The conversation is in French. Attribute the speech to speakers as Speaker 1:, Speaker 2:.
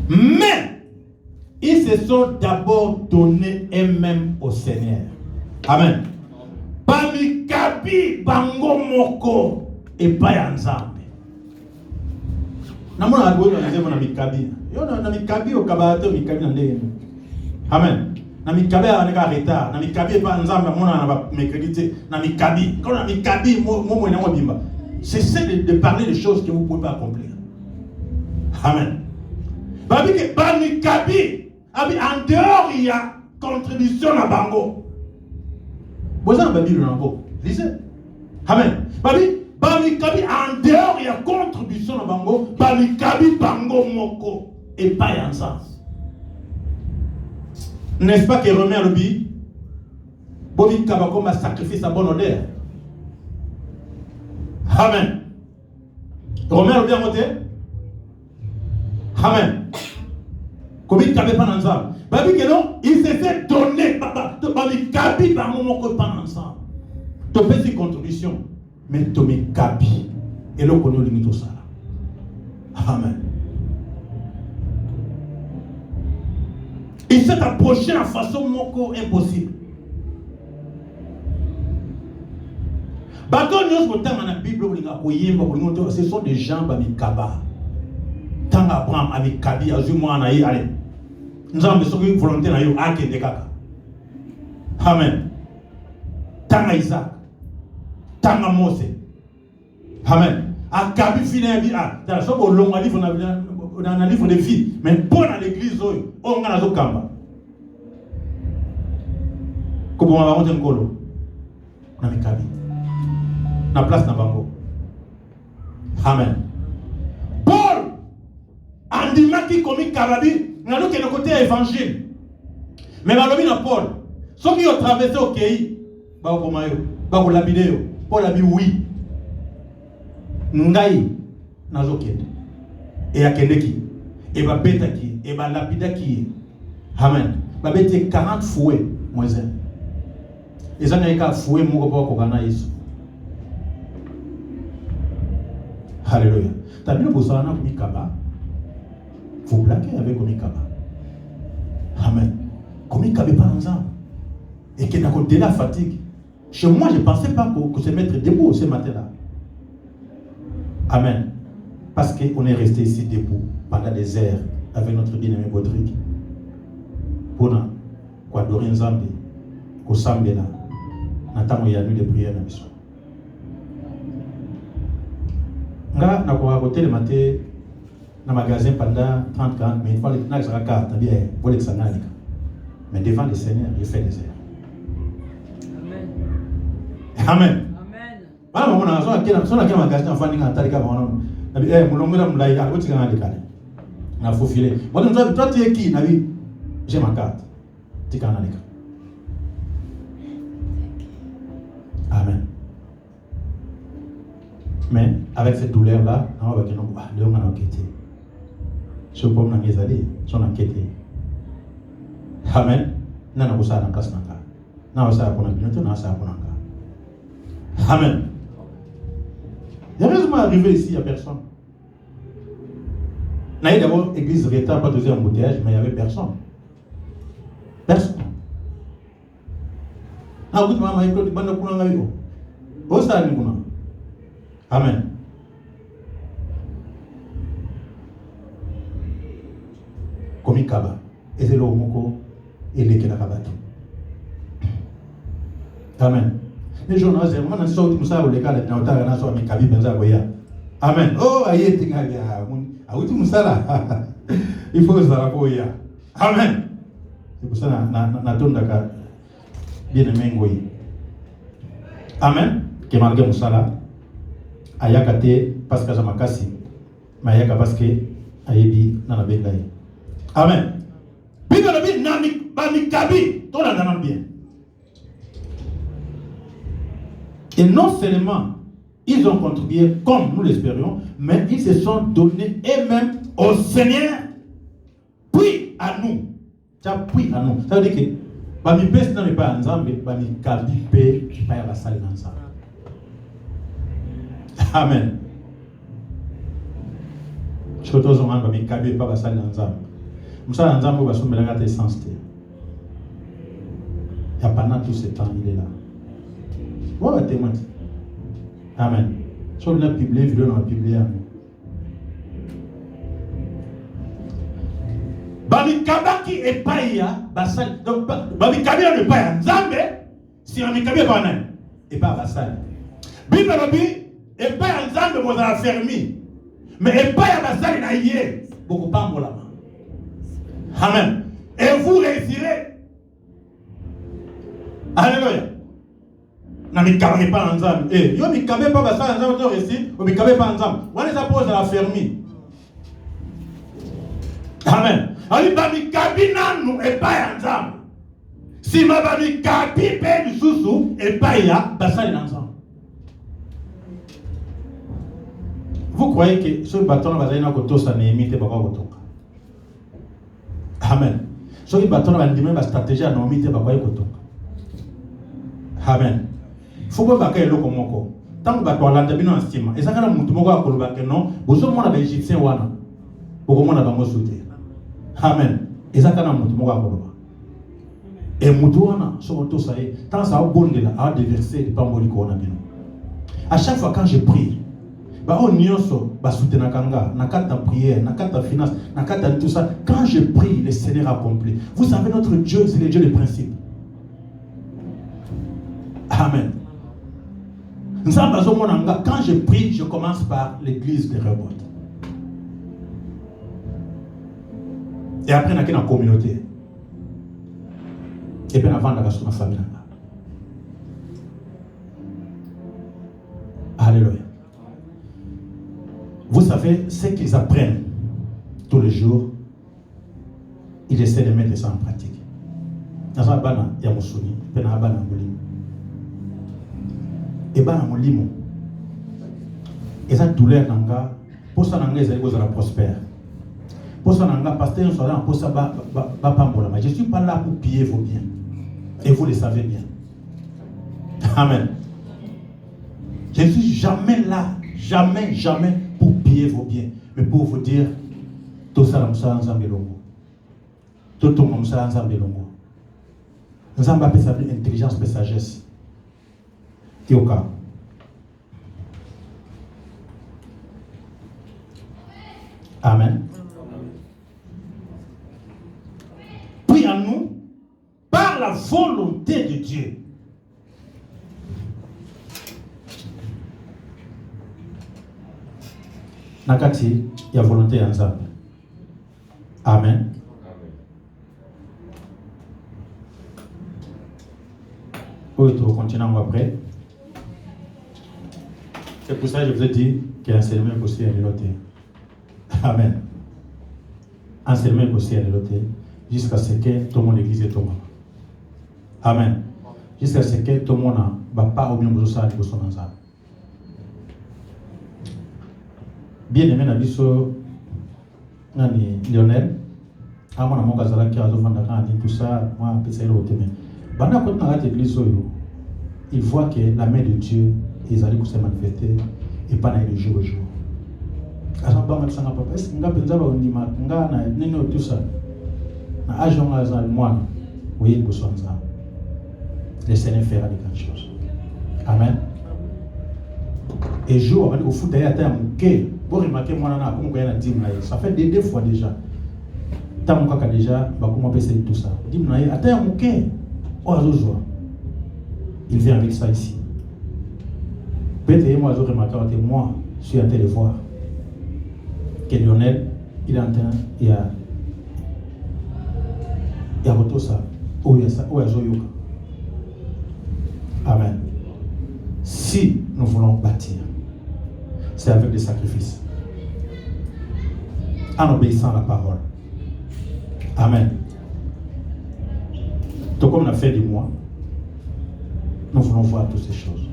Speaker 1: Mais ils se sont d'abord donnés eux-mêmes au Seigneur. Amen. Bamikabi bango moko et pas ensemble. Namona agolo nzemo na mikabi. Yo na mikabi okabato mikabi na ndenge. Amen. Na mikabi aneka retard, na mikabi pas ensemble mona na mercredi, na mikabi. Quand na mikabi mo na bimba. Cessez de parler des choses que vous ne pouvez pas accomplir. Amen. Bamikabi, en dehors il y a contribution à bango. Vous avez la Bible dans le lisez. Amen. Bamikabi, en dehors il y a contribution à bango. Bamikabi bango moko et pas ensemble. N'est-ce pas que remet le bi? Bobi Kabako a sacrifié sa bonne odeur. Amen. Romain le bien côté. Amen. Kobi Kabé pas ensemble. Babi que non, il s'est fait donner. Babi Kabi par mon pas ensemble. Tu fais ses contributions, mais tu me Kabi. Et là, on connaît tout ça. Amen. Il s'est approché en façon moko impossible. Ce sont des gens qui tant Abraham avec Kabi, allez. Nous avons besoin de volonté na yo akende kaka. Amen. Tant Isaac, tant Mose. Amen. A Kabi fina bi dans so longa livre on a un livre de vie, mais pour l'église on a zo kamba. Ko bon va monter ngolo. Na Kabi. Na place na bango. Amen. Paul andimaki komi karabi ngalo ke le côté évangile. Mais balobi na Paul, ceux qui ont traversé au pays, ba ko mayo, ba ko labide yo. Paul a dit oui. Ngai nazo kende. Et akende ki, et ba beta ki, et ba lapida ki. Amen. Ba bete 40 fouets moise. Et ça n'a pas fouet moko ko kana Yesu. Alléluia. T'as vu le bossana pour Mikaba? Vous blaguez avec Mikaba. Amen. Comme Mikaba pas ensemble. Et qu'il a côté la fatigue. Chez moi, je ne pensais pas que se mettre debout ce matin-là. Amen. Parce qu'on est resté ici debout pendant des heures avec notre bien-aimé Bodrick. Pour nous adorer Nzambi, pour Sambela, nous y a nuit de prière dans le soir. Nga na kwa côté le matin na magasin pendant 30-40 minutes, il faut que carte bien pour les sanalika. Mais devant le Seigneur, je fais des heures. Amen. Amen. Amen. Maman na so na magasin enfant ninga talika maman. Na bi mulongo la mulai ka utika ngale kale. Na fofile. Moi toi tu es qui na bi j'ai ma carte. Tika nalika. Amen. Mais avec cette douleur-là, on va dire non, on va enquêter. Je peux me dire, on va enquêter. Amen. Non, on va faire la place. Non, on va faire la place. Non, on va faire la place. Amen. Heureusement, arrivé ici, il n'y a personne. Il y a d'abord l'église retard, pas deuxième embouteillage, mais il n'y avait personne. Personne. Ah, vous maman, il faut que vous avez Amen. Komi kaba, et le moko et le kelakabatu. Amen. Les gens n'osent pas, on sort tout ça au légal, on a un soir, mais kabi benza boya. Amen. Oh, aïe, t'es gagné. Ah oui, tout musala. Il faut que ça boya. Amen. C'est pour ça que na tonda ka bien aimé ngoyi. Amen. Que malgré musala. Ayakate parce que jamakasi mayaka parce que ayebi na bengai. Amen. Bible dit nami bamikabi to la dana bien. Et non seulement ils ont contribué comme nous l'espérions, mais ils se sont donnés eux-mêmes au Seigneur puis à nous. Ça puis à nous. Ça veut dire que bamipes n'a pas ensemble, bamikabi pe pas ya basali ensemble. Amen. Je te demande de me caber pas ça dans ça. Moussa Nzambo va se mettre à essence. Et pendant tout ce temps, il est là. Voilà témoin. Amen. Si on a publié, vidéo, on a publié. Babikabaki et Païa, Bassal. Donc, Babikabi ne pas Nzambe, si on est kabé pas nan, et pas Bassal. Bibabi, et pas Nzambe, vous avez fermé. Mais et pas Bassal, il a yé, beaucoup pas mon lama. Amen. Et vous réussirez. Alléluia. Na mi kabé pas Nzambe. Eh, yo mi kabé pas Bassal, Nzambe, tu réussis, ou mi kabé pas Nzambe. On les appose à la fermée. Amen. Ali babi kabina nous et pas ensemble. Si ma babi kabi pe du sousou et pas ya basali ensemble. Vous croyez que ce bâton va aller dans le ça n'est imité pas quoi. Amen. Ce bâton va dire même la stratégie à non imité pas quoi. Amen. Faut pas baquer le comme quoi. Tant que bâton là t'as en estime. Et ça quand on monte moko ko baquer non. Vous au moins les Égyptiens wana. Beaucoup moins dans souter. Amen. Et ça quand on monte moko ko. Et mutuana sur tout ça est tant ça au bon de là à déverser de pamboli ko na bino. À chaque fois quand je prie bah on nyonso ba soutenir kanga na kata prière na kata finance na kata tout ça quand je prie le Seigneur accomplit. Vous savez notre Dieu c'est le Dieu des principes. Amen. Quand je prie, je commence par l'église de Rehoboth. Et après, il y a une communauté. Et puis, avant, il y a une famille. Alléluia. Vous savez, ce qu'ils apprennent tous les jours, ils essaient de mettre ça en pratique. Il y a un souni, il y a un et bien, mon limo. Et ça, douleur, pour ça, ils sont prospères. Pour ça, pasteur, pour ça, je ne suis pas là pour piller vos biens. Et vous le savez bien. Amen. Je ne suis jamais là, jamais pour piller vos biens. Mais pour vous dire, tout ça, nous sommes ensemble. Tout le monde, nous sommes ensemble. Nous avons appelé intelligence et sagesse. Tioka. Amen. Puis à nous, par la volonté de Dieu. Nakati, il y a volonté ensemble. Amen. Oui, tu continuons après. C'est pour ça que je vous ai dit qu'il y a un enseignement aussi à l'éloté. Amen. Enseignement aussi à l'éloté. Jusqu'à ce que tout le monde l'église est tombé. Amen. Jusqu'à ce que tout le monde n'a pas au mieux besoin de son ensemble. Bien aimé, Nabiso, Lionel, à mon amour, Gazala qui a dit tout ça, moi, je suis là. Pendant que nous avons l'église, il voit que la main de Dieu est allée pour se manifester et pas de jour au jour. Alors, est-ce que nous avons tout ça? Oui, le Seigneur fera des grandes choses. Amen. Et jour, au foot, il y a un bouquet. Pour remarquer, ça fait deux fois déjà. Tant que déjà, comment peut tout ça? Dis-moi, il y a un bouquet. Il vient avec ça ici. Peut-être moi, je remarque que moi, je suis en train de voir que Lionel, il est en train, il y a tout ça. Où il y a ça, où il y a Zoyoka. Amen. Si nous voulons bâtir, c'est avec des sacrifices. En obéissant à la parole. Amen. Tout comme on a fait du mois, nous voulons voir toutes ces choses.